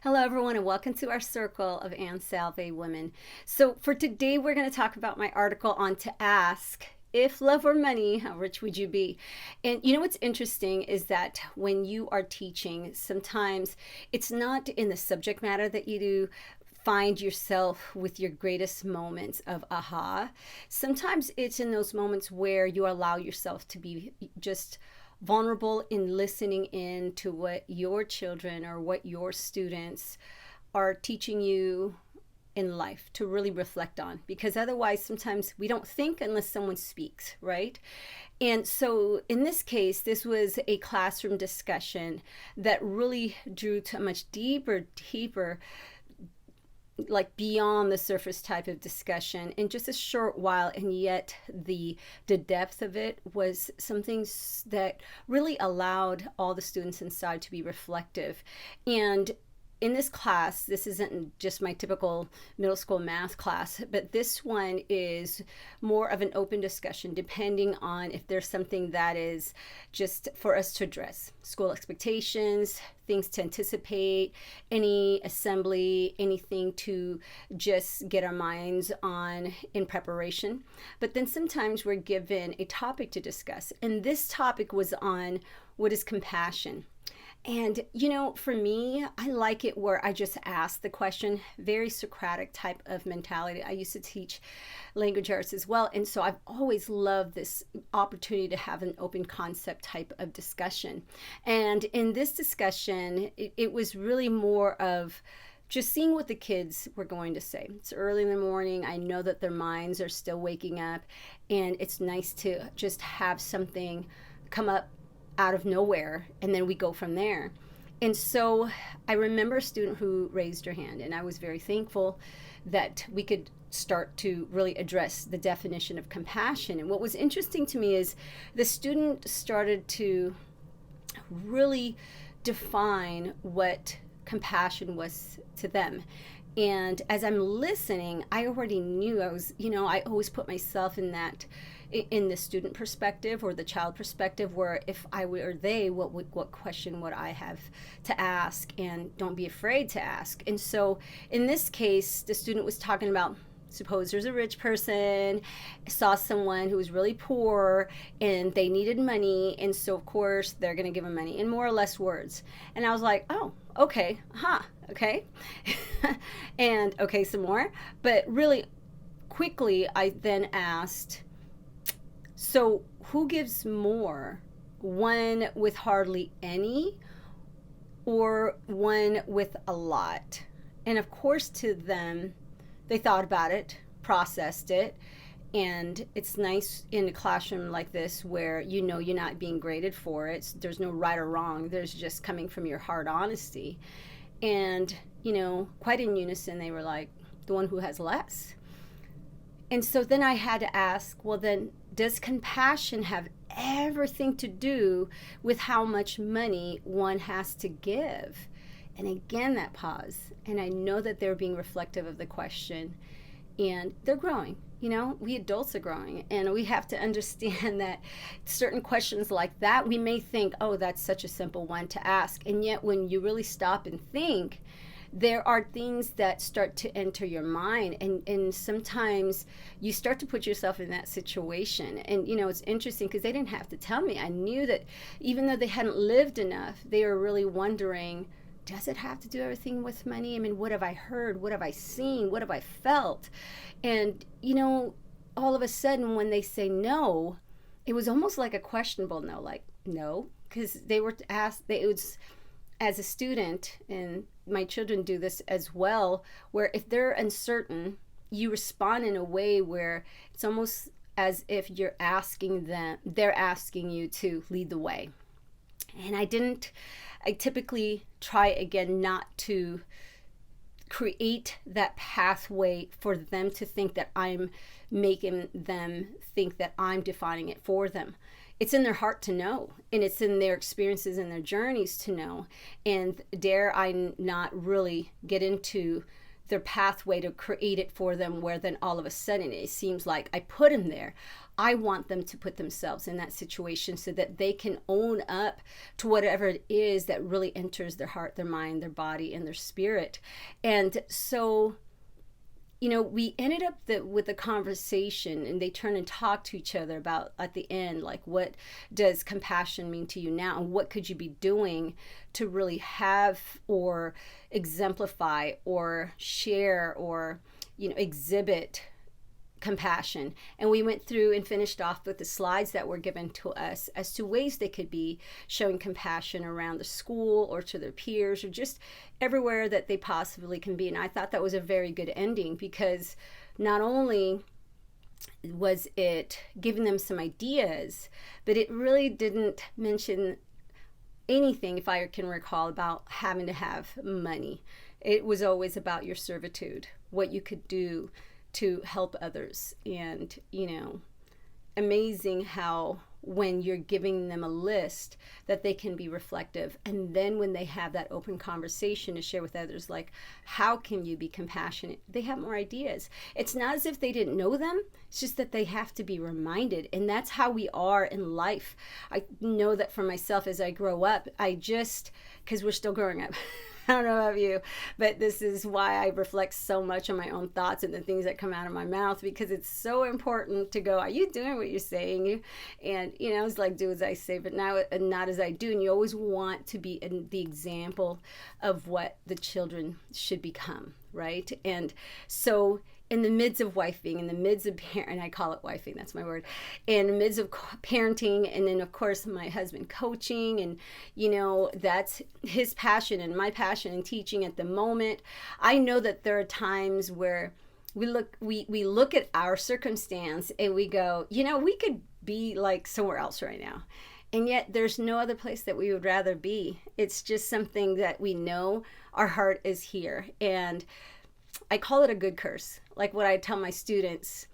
Hello, everyone, and welcome to our circle of Anne Salve women. So, for today, we're going to talk about my article on To Ask If Love Were Money, How Rich Would You Be? And you know what's interesting is that when you are teaching, sometimes it's not in the subject matter that you do find yourself with your greatest moments of aha. Sometimes it's in those moments where you allow yourself to be just vulnerable in listening in to what your children or what your students are teaching you in life to really reflect on, because otherwise sometimes we don't think unless someone speaks, right? And so in this case, this was a classroom discussion that really drew to a much deeper, like beyond the surface type of discussion in just a short while, and yet the depth of it was something that really allowed all the students inside to be reflective. And in this class, this isn't just my typical middle school math class, but this one is more of an open discussion depending on if there's something that is just for us to address. School expectations, things to anticipate, any assembly, anything to just get our minds on in preparation. But then sometimes we're given a topic to discuss. And this topic was on what is compassion. And, you know, for me, I like it where I just ask the question, very Socratic type of mentality. I used to teach language arts as well. And so I've always loved this opportunity to have an open concept type of discussion. And in this discussion, it was really more of just seeing what the kids were going to say. It's early in the morning. I know that their minds are still waking up. And it's nice to just have something come up out of nowhere, and then we go from there. And so I remember a student who raised her hand, and I was very thankful that we could start to really address the definition of compassion. And what was interesting to me is the student started to really define what compassion was to them. And as I'm listening, I already knew I always put myself in the student perspective or the child perspective, where if I were they, what question would I have to ask? And don't be afraid to ask. And so in this case, the student was talking about, suppose there's a rich person, saw someone who was really poor and they needed money, and so of course they're going to give them money in more or less words. And I was like, oh, okay, okay. And okay, some more. But really quickly I then asked, so who gives more? One with hardly any or one with a lot? And of course to them, they thought about it, processed it, and it's nice in a classroom like this where you're not being graded for it. There's no right or wrong. There's just coming from your heart honesty. And, quite in unison, they were like, the one who has less. And so then I had to ask, well, then, does compassion have everything to do with how much money one has to give? And again, that pause. And I know that they're being reflective of the question. And they're growing. We adults are growing. And we have to understand that certain questions like that, we may think, oh, that's such a simple one to ask. And yet when you really stop and think, there are things that start to enter your mind, and sometimes you start to put yourself in that situation. And it's interesting because they didn't have to tell me. I knew that even though they hadn't lived enough, they were really wondering, does it have to do everything with money? I mean, what have I heard? What have I seen? What have I felt? And all of a sudden when they say no, it was almost like a questionable no, like no, because they were asked, it was, as a student, and my children do this as well, where if they're uncertain, you respond in a way where it's almost as if they're asking you to lead the way. And I typically try again not to create that pathway for them to think that I'm making them think that I'm defining it for them. It's in their heart to know, and it's in their experiences and their journeys to know. And dare I not really get into their pathway to create it for them, where then all of a sudden it seems like I put them there. I want them to put themselves in that situation so that they can own up to whatever it is that really enters their heart, their mind, their body, and their spirit. And so, we ended up with a conversation, and they turn and talk to each other about, at the end, like, what does compassion mean to you now? And what could you be doing to really have or exemplify or share or, exhibit compassion? And we went through and finished off with the slides that were given to us as to ways they could be showing compassion around the school or to their peers or just everywhere that they possibly can be. And I thought that was a very good ending, because not only was it giving them some ideas, but it really didn't mention anything, if I can recall, about having to have money. It was always about your servitude, what you could do to help others. And, amazing how when you're giving them a list that they can be reflective. And then when they have that open conversation to share with others, like, how can you be compassionate? They have more ideas. It's not as if they didn't know them. It's just that they have to be reminded. And that's how we are in life. I know that for myself as I grow up, because we're still growing up. I don't know about you, but this is why I reflect so much on my own thoughts and the things that come out of my mouth, because it's so important to go, are you doing what you're saying? And, it's like, do as I say, but now not as I do. And you always want to be the example of what the children should become, right? And so in the midst of wifing, in the midst of and I call it wifing, that's my word, in the midst of parenting, and then of course my husband coaching, and that's his passion and my passion in teaching at the moment. I know that there are times where we look at our circumstance and we go, we could be like somewhere else right now. And yet there's no other place that we would rather be. It's just something that we know our heart is here. And I call it a good curse. Like what I tell my students,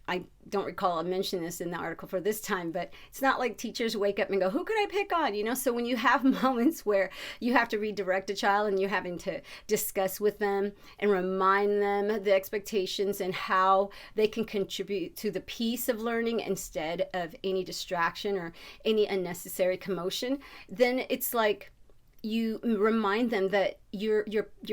I don't recall I mentioned this in the article for this time, but it's not like teachers wake up and go, who could I pick on? So when you have moments where you have to redirect a child and you're having to discuss with them and remind them the expectations and how they can contribute to the peace of learning instead of any distraction or any unnecessary commotion, then it's like, you remind them that you're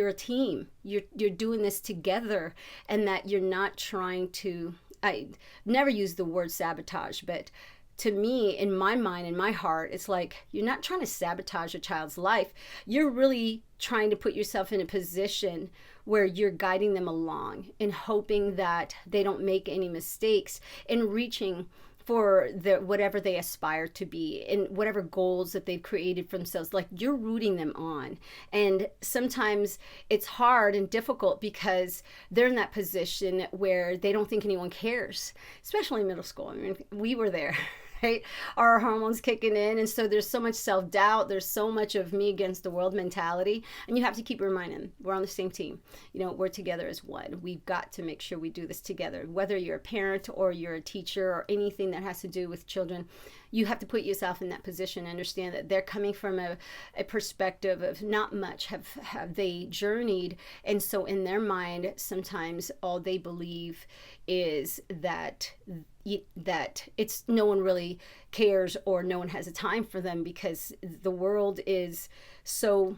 a team. You're doing this together, and that you're not trying to. I never use the word sabotage, but to me, in my mind, in my heart, it's like you're not trying to sabotage a child's life. You're really trying to put yourself in a position where you're guiding them along and hoping that they don't make any mistakes in reaching for whatever they aspire to be and whatever goals that they've created for themselves. Like, you're rooting them on. And sometimes it's hard and difficult because they're in that position where they don't think anyone cares, especially in middle school. I mean, we were there. Right? Our hormones kicking in. And so there's so much self-doubt. There's so much of me against the world mentality. And you have to keep reminding them, we're on the same team. We're together as one. We've got to make sure we do this together. Whether you're a parent or you're a teacher or anything that has to do with children, you have to put yourself in that position and understand that they're coming from a perspective of not much have they journeyed. And so in their mind, sometimes all they believe is that it's no one really cares or no one has a time for them, because the world is so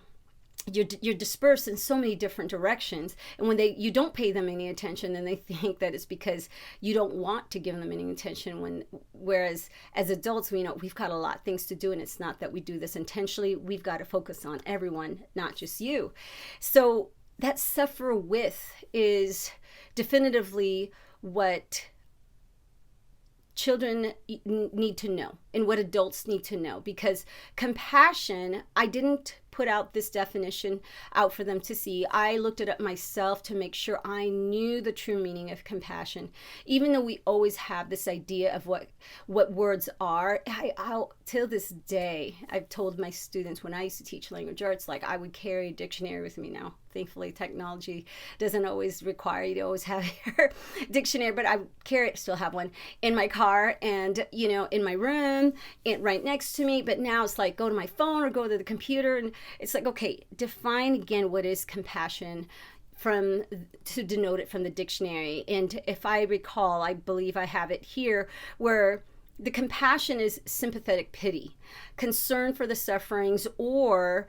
you're dispersed in so many different directions. And when you don't pay them any attention, then they think that it's because you don't want to give them any attention, whereas as adults, we've got a lot of things to do, and it's not that we do this intentionally. We've got to focus on everyone, not just you. So that suffer with is definitively what children need to know and what adults need to know, because compassion, I didn't put out this definition out for them to see. I looked it up myself to make sure I knew the true meaning of compassion. Even though we always have this idea of what words are, I'll till this day, I've told my students when I used to teach language arts, like I would carry a dictionary with me now. Thankfully, technology doesn't always require you to always have your dictionary, but I still have one in my car and, in my room, right next to me. But now it's like, go to my phone or go to the computer. And it's like, okay, define again what is compassion from to denote it from the dictionary. And if I recall, I believe I have it here, where the compassion is sympathetic pity, concern for the sufferings or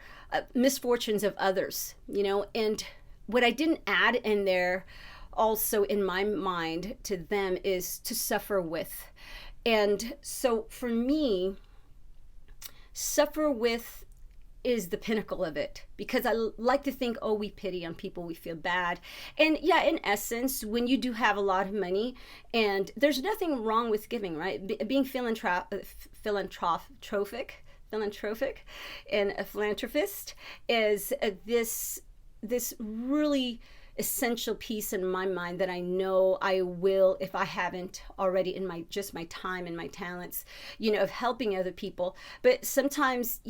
misfortunes of others, and what I didn't add in there also in my mind to them is to suffer with. And so for me, suffer with is the pinnacle of it, because I like to think, oh, we pity on people, we feel bad. And yeah, in essence, when you do have a lot of money, and there's nothing wrong with giving, right? Being philanthropic and a philanthropist is this really essential piece in my mind that I know I will, if I haven't already, in my time and my talents, of helping other people. But sometimes,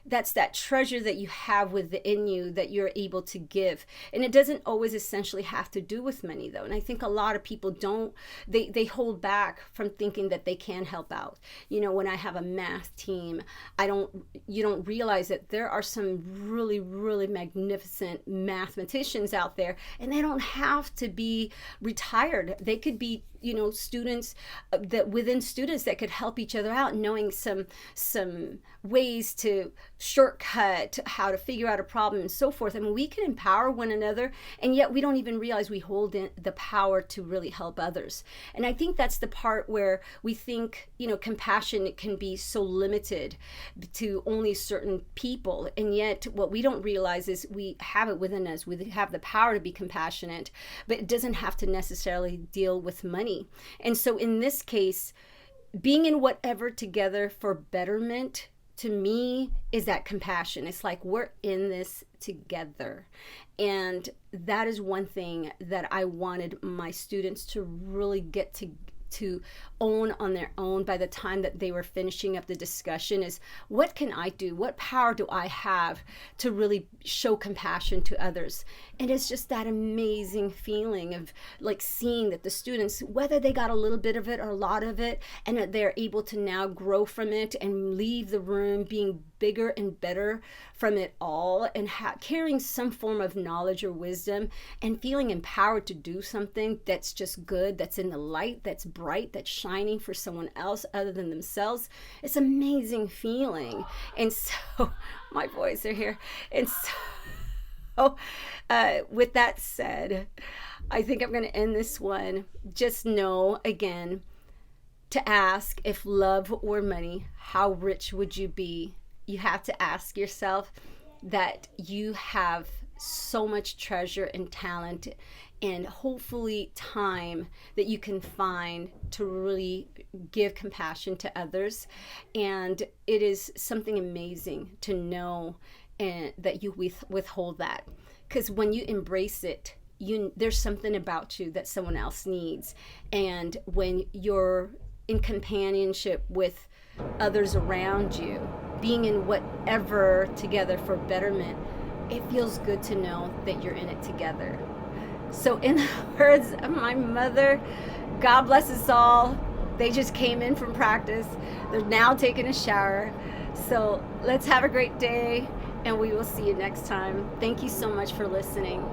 that's that treasure that you have within you that you're able to give. And it doesn't always essentially have to do with money, though. And I think a lot of people they hold back from thinking that they can help out. When I have a math team, you don't realize that there are some really, really magnificent mathematicians out there, and they don't have to be retired. They could be students that within students that could help each other out, knowing some ways to shortcut how to figure out a problem and so forth. I mean, we can empower one another, and yet we don't even realize we hold in the power to really help others. And I think that's the part where we think, compassion can be so limited to only certain people. And yet what we don't realize is we have it within us. We have the power to be compassionate, but it doesn't have to necessarily deal with money. And so in this case, being in whatever together for betterment, to me, is that compassion. It's like we're in this together. And that is one thing that I wanted my students to really get to own on their own by the time that they were finishing up the discussion, is what can I do? What power do I have to really show compassion to others? And it's just that amazing feeling of like seeing that the students, whether they got a little bit of it or a lot of it, and that they're able to now grow from it and leave the room being bigger and better from it all, and carrying some form of knowledge or wisdom, and feeling empowered to do something that's just good, that's in the light, that's bright, that's shining for someone else other than themselves. It's an amazing feeling. And so my boys are here. And so with that said, I think I'm going to end this one. Just know, again, to ask if love were money, how rich would you be? You have to ask yourself that you have so much treasure and talent and hopefully time that you can find to really give compassion to others. And it is something amazing to know that you withhold that, because when you embrace it, there's something about you that someone else needs. And when you're in companionship with others around you, being in whatever together for betterment, it feels good to know that you're in it together. So in the words of my mother, God bless us all. They just came in from practice. They're now taking a shower. So let's have a great day, and we will see you next time. Thank you so much for listening.